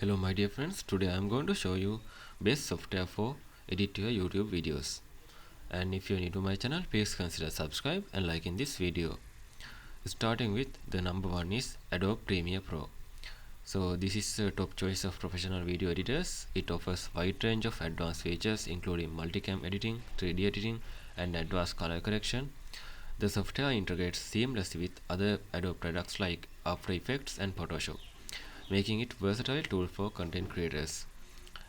Hello my dear friends, today I am going to show you best software for edit your YouTube videos. And if you are new to my channel, please consider subscribe and liking this video. Starting with the number one is Adobe Premiere Pro. So this is the top choice of professional video editors. It offers wide range of advanced features including multicam editing, 3D editing and advanced color correction. The software integrates seamlessly with other Adobe products like After Effects and Photoshop, making it versatile tool for content creators.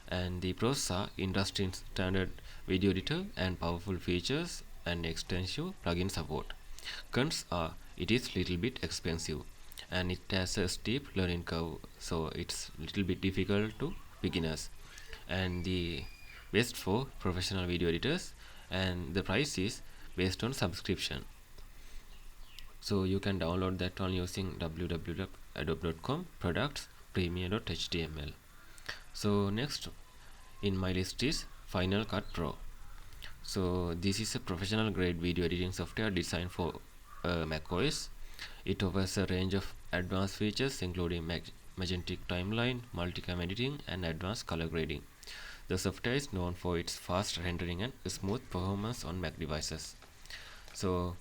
And the pros are industry standard video editor and powerful features and extensive plugin support. Cons are it is little bit expensive and it has a steep learning curve, so it's little bit difficult to beginners. And the best for professional video editors, and the price is based on subscription. So you can download that on using www.adobe.com products premiere.html. So next in my list is Final Cut Pro. So this is a professional grade video editing software designed for macOS. It offers a range of advanced features including magnetic timeline, multicam editing and advanced color grading. The software is known for its fast rendering and smooth performance on Mac devices. So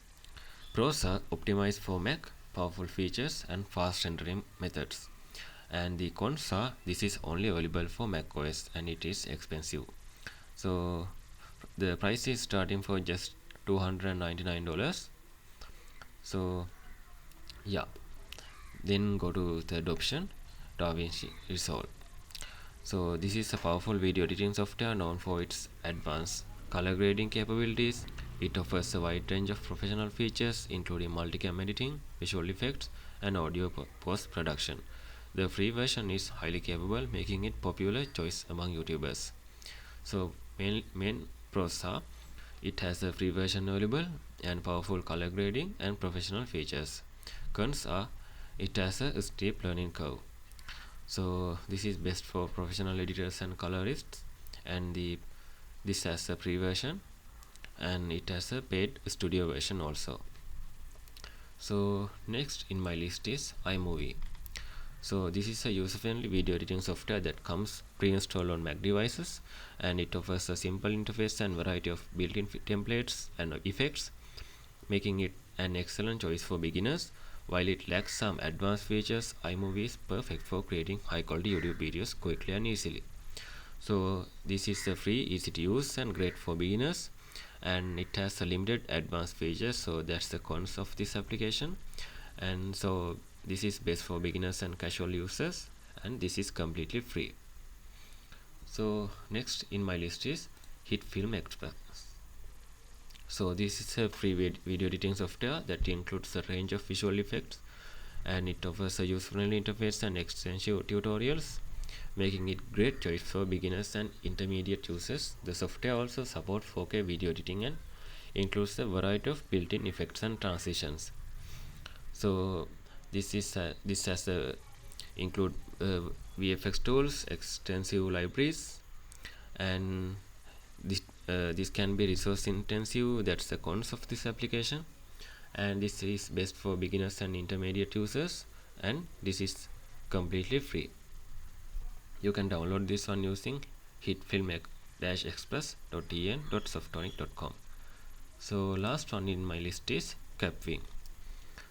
pros are optimized for Mac, powerful features and fast rendering methods. And the cons are this is only available for macOS and it is expensive. So the price is starting for just $299. So yeah, then go to third option, DaVinci Resolve. So this is a powerful video editing software known for its advanced color grading capabilities. It offers a wide range of professional features including multicam editing, visual effects and audio post-production. The free version is highly capable, making it popular choice among YouTubers. So main pros are it has a free version available and powerful color grading and professional features. Cons are it has a steep learning curve. So this is best for professional editors and colorists, and this has a free version and it has a paid studio version also. So next in my list is iMovie. So this is a user-friendly video editing software that comes pre-installed on Mac devices, and it offers a simple interface and variety of built-in templates and effects, making it an excellent choice for beginners. While it lacks some advanced features, iMovie is perfect for creating high-quality YouTube videos quickly and easily. So this is a free, easy to use and great for beginners, and it has a limited advanced features, so that's the cons of this application. And so this is best for beginners and casual users, and this is completely free. So next in my list is Film Express. So this is a free video editing software that includes a range of visual effects, and it offers a user-friendly interface and extensive tutorials, making it great choice for beginners and intermediate users. The software also supports 4K video editing and includes a variety of built-in effects and transitions. So this has include VFX tools, extensive libraries, and this can be resource intensive. That's the cons of this application. And this is best for beginners and intermediate users, and this is completely free. You can download this on using hitfilm-express.en.softonic.com. So last one in my list is Capwing.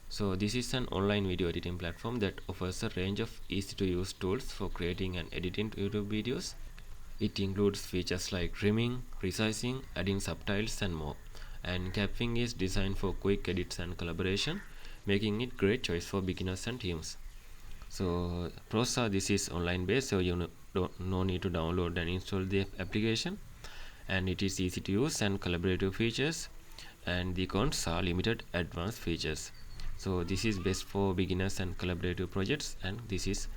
So this is an online video editing platform that offers a range of easy to use tools for creating and editing YouTube videos. It includes features like trimming, resizing, adding subtitles and more. And Capwing is designed for quick edits and collaboration, making it great choice for beginners and teams. So pros are this is online based, so you no need to download and install the application, and it is easy to use and collaborative features. And the cons are limited advanced features. So this is best for beginners and collaborative projects, and this is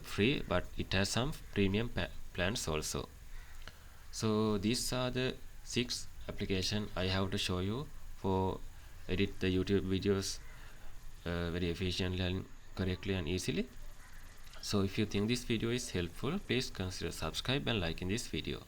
free, but it has some premium plans also. So these are the 6 applications I have to show you for edit the YouTube videos very efficiently and correctly and easily. So if you think this video is helpful, please consider subscribe and liking this video.